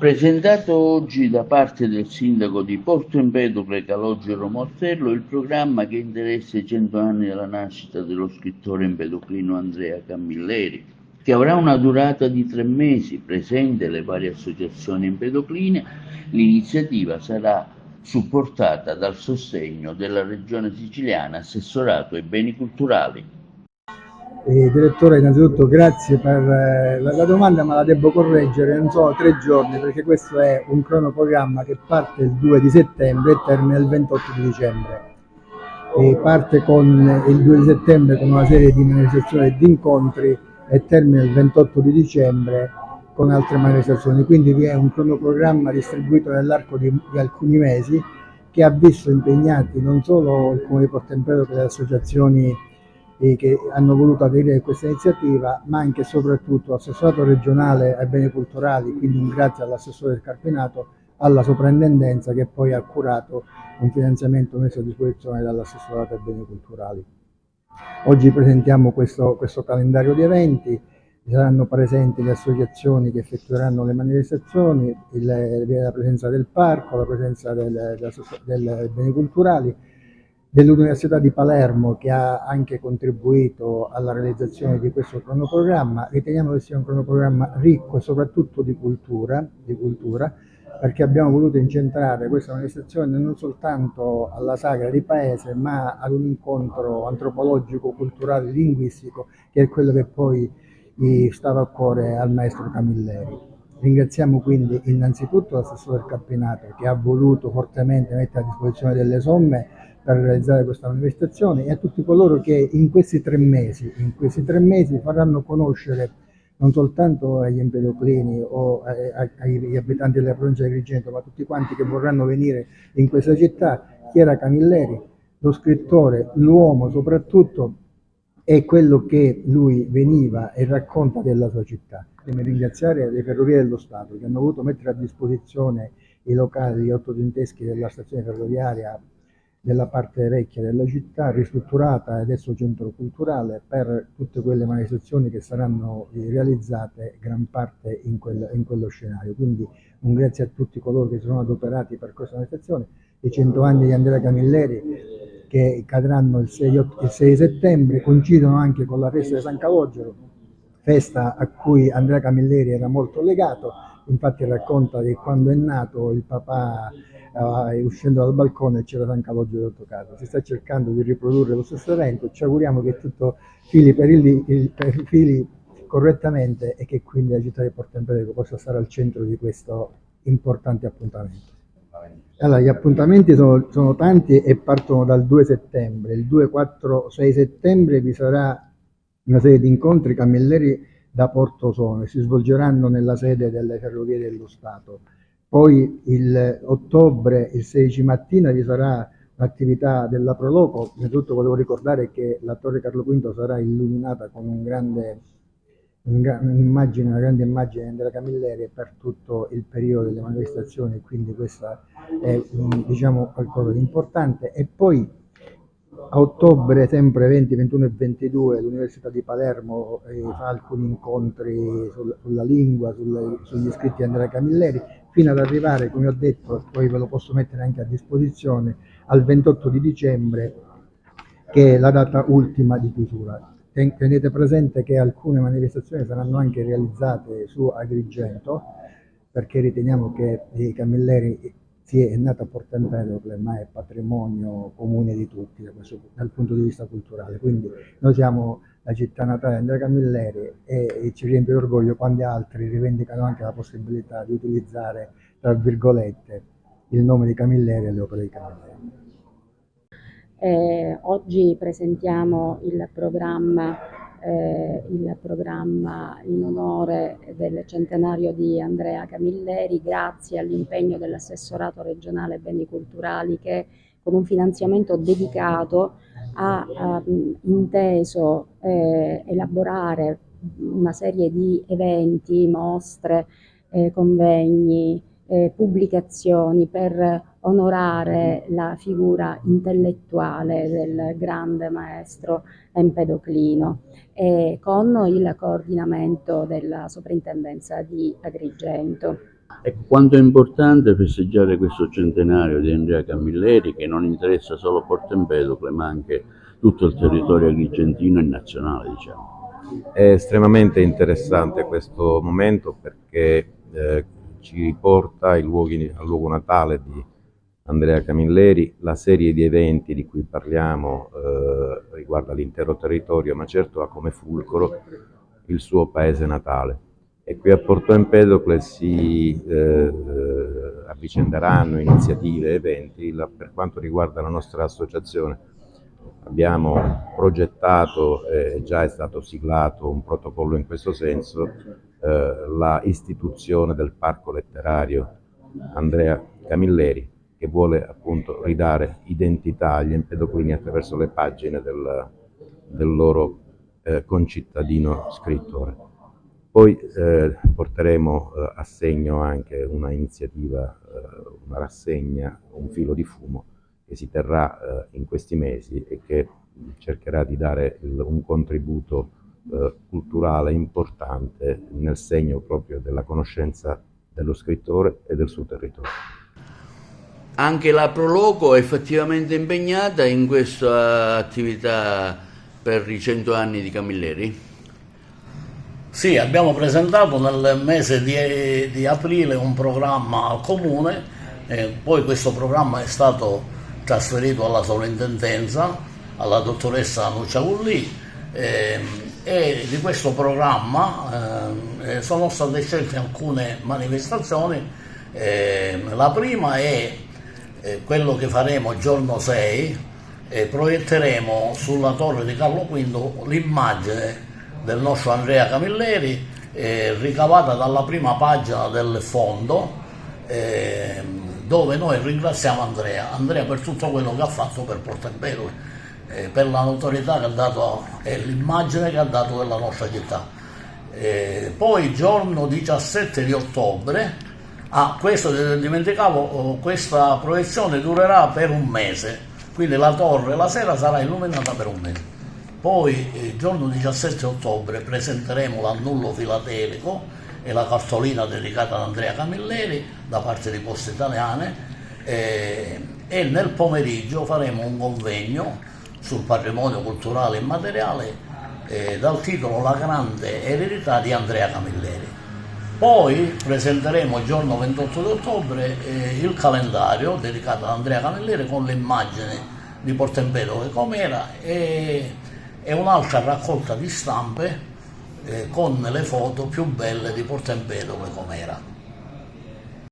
Presentato oggi da parte del sindaco di Porto Empedocle Calogero Morsello il programma che interessa i 100 anni dalla nascita dello scrittore empedoclino Andrea Camilleri, che avrà una durata di 3 mesi, presente le varie associazioni empedocline. L'iniziativa sarà supportata dal sostegno della Regione Siciliana, Assessorato ai Beni Culturali. Direttore, innanzitutto grazie per la domanda, ma la devo correggere, non sono 3 giorni perché questo è un cronoprogramma che parte il 2 di settembre e termina il 28 di dicembre. Parte con il 2 di settembre con una serie di manifestazioni e di incontri e termina il 28 di dicembre con altre manifestazioni, quindi vi è un cronoprogramma distribuito nell'arco di alcuni mesi che ha visto impegnati non solo il Comune di Porto Empedocle e le associazioni che hanno voluto aderire a questa iniziativa, ma anche e soprattutto l'assessorato regionale ai beni culturali, quindi un grazie all'assessore Scarpinato, alla soprintendenza che poi ha curato un finanziamento messo a disposizione dall'assessorato ai beni culturali. Oggi presentiamo questo calendario di eventi, saranno presenti le associazioni che effettueranno le manifestazioni, la presenza del parco, la presenza dei beni culturali, dell'Università di Palermo che ha anche contribuito alla realizzazione di questo cronoprogramma. Riteniamo che sia un cronoprogramma ricco e soprattutto di cultura, perché abbiamo voluto incentrare questa manifestazione non soltanto alla sagra di paese, ma ad un incontro antropologico, culturale, linguistico, che è quello che poi stava a cuore al maestro Camilleri. Ringraziamo quindi innanzitutto l'assessore Carpinato che ha voluto fortemente mettere a disposizione delle somme per realizzare questa manifestazione e a tutti coloro che in questi tre mesi faranno conoscere non soltanto agli empedoclini o agli abitanti della provincia di Agrigento, ma a tutti quanti che vorranno venire in questa città, chi era Camilleri, lo scrittore, l'uomo soprattutto, è quello che lui veniva e racconta della sua città. Devo ringraziare le Ferrovie dello Stato che hanno voluto mettere a disposizione i locali ottocenteschi della stazione ferroviaria della parte vecchia della città, ristrutturata e adesso centro culturale, per tutte quelle manifestazioni che saranno realizzate gran parte in quello scenario. Quindi un grazie a tutti coloro che sono adoperati per questa manifestazione. I 100 anni di Andrea Camilleri che cadranno il 6 settembre coincidono anche con la festa di San Calogero, festa a cui Andrea Camilleri era molto legato. Infatti racconta che quando è nato il papà uscendo dal balcone c'era San Calogero sotto casa. Si sta cercando di riprodurre lo stesso evento, ci auguriamo che tutto fili correttamente e che quindi la città di Porto Empedocle possa stare al centro di questo importante appuntamento. Allora, gli appuntamenti sono tanti e partono dal 2 settembre. Il 2, 4, 6 settembre vi sarà una serie di incontri Camilleri da Porto Sono e si svolgeranno nella sede delle Ferrovie dello Stato. Poi il ottobre, il 16 mattina, vi sarà un'attività della Proloco. Innanzitutto volevo ricordare che la Torre Carlo V sarà illuminata con una grande immagine di Andrea Camilleri per tutto il periodo delle manifestazioni, quindi questa è diciamo qualcosa di importante. E poi a ottobre, sempre 20, 21 e 22, l'Università di Palermo fa alcuni incontri sulla lingua, sugli scritti di Andrea Camilleri, fino ad arrivare, come ho detto, poi ve lo posso mettere anche a disposizione, al 28 di dicembre, che è la data ultima di chiusura. Tenete presente che alcune manifestazioni saranno anche realizzate su Agrigento, perché riteniamo che Camilleri è nato a Porto Empedocle, ma è patrimonio comune di tutti dal punto di vista culturale. Quindi noi siamo la città natale di Andrea Camilleri e ci riempie d'orgoglio quando altri rivendicano anche la possibilità di utilizzare, tra virgolette, il nome di Camilleri e le opere di Camilleri. Oggi presentiamo il programma in onore del centenario di Andrea Camilleri, grazie all'impegno dell'assessorato regionale beni culturali che con un finanziamento dedicato ha inteso elaborare una serie di eventi, mostre, convegni, pubblicazioni per onorare la figura intellettuale del grande maestro empedoclino con il coordinamento della Soprintendenza di Agrigento. Ecco, quanto è importante festeggiare questo centenario di Andrea Camilleri, che non interessa solo Porto Empedocle ma anche tutto il territorio agrigentino e nazionale, diciamo. È estremamente interessante questo momento perché ci riporta al luogo natale di Andrea Camilleri. La serie di eventi di cui parliamo riguarda l'intero territorio, ma certo ha come fulcro il suo paese natale. E qui a Porto Empedocle si avvicenderanno iniziative e eventi. Per quanto riguarda la nostra associazione, abbiamo progettato e già è stato siglato un protocollo in questo senso, la istituzione del parco letterario Andrea Camilleri, che vuole appunto ridare identità agli empedoclini attraverso le pagine del loro concittadino scrittore. Poi porteremo a segno anche una iniziativa, una rassegna, un filo di fumo, che si terrà in questi mesi e che cercherà di dare un contributo culturale importante nel segno proprio della conoscenza dello scrittore e del suo territorio. Anche la Proloco è effettivamente impegnata in questa attività per i 100 anni di Camilleri? Sì, abbiamo presentato nel mese di aprile un programma al comune, poi questo programma è stato trasferito alla sovrintendenza, alla dottoressa Nuccia Gullì, e di questo programma sono state scelte alcune manifestazioni. La prima è quello che faremo il giorno 6, proietteremo sulla torre di Carlo V l'immagine del nostro Andrea Camilleri, ricavata dalla prima pagina del fondo, dove noi ringraziamo Andrea per tutto quello che ha fatto per Porto Empedocle, per la notorietà che ha dato e l'immagine che ha dato della nostra città. Poi il giorno 17 di ottobre, questo dimenticavo, questa proiezione durerà per un mese, quindi la torre la sera sarà illuminata per un mese. Poi il giorno 17 ottobre presenteremo l'annullo filatelico e la cartolina dedicata ad Andrea Camilleri da parte di Poste Italiane, e nel pomeriggio faremo un convegno sul patrimonio culturale e immateriale dal titolo La grande eredità di Andrea Camilleri. Poi presenteremo il giorno 28 di ottobre il calendario dedicato ad Andrea Camilleri con l'immagine di Porto Empedocle com'era e un'altra raccolta di stampe con le foto più belle di Porto Empedocle com'era.